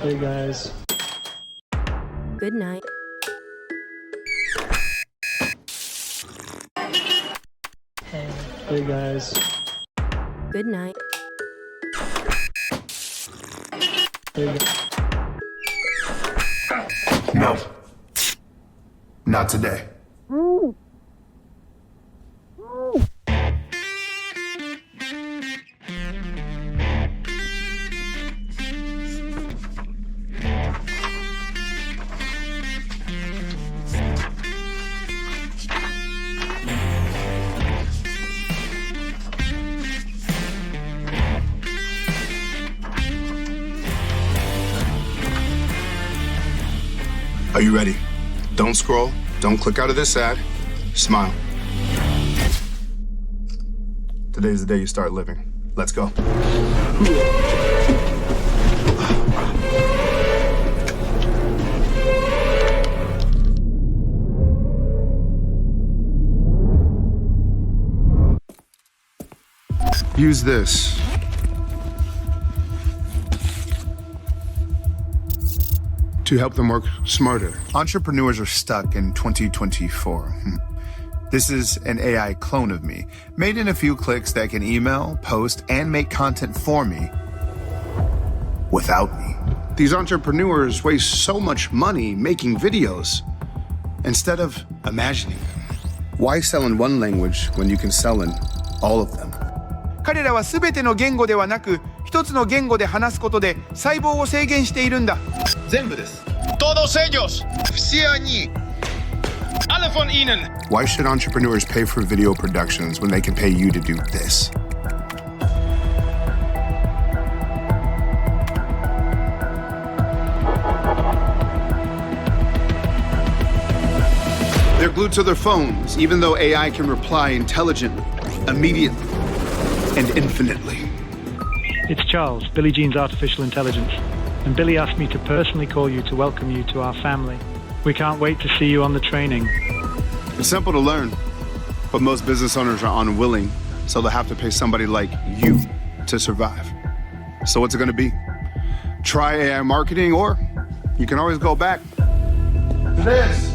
Hey guys. Good night. Hey guys. Good night. Hey guys. No. Not today. Are you ready? Don't scroll. Don't click out of this ad. Smile. Today's the day you start living. Let's go. Use this. To help them work smarter. Entrepreneurs are stuck in 2024. This is an AI clone of me, made in a few clicks that can email, post, and make content for me without me. These entrepreneurs waste so much money making videos instead of imagining them. Why sell in one language when you can sell in all of them? 彼らは全ての言語ではなく、一つの言語で話すことで細胞を制限しているんだ。全部です。Todos ellos. Все они. Alle von ihnen. Why should entrepreneurs pay for video productions when they can pay you to do this? They're glued to their phones, even though AI can reply intelligently, immediately, and infinitely. It's Charles, Billie Jean's artificial intelligence. And Billy asked me to personally call you to welcome you to our family. We can't wait to see you on the training. It's simple to learn, but most business owners are unwilling, so they'll have to pay somebody like you to survive. So what's it gonna be? Try AI marketing, or you can always go back to this.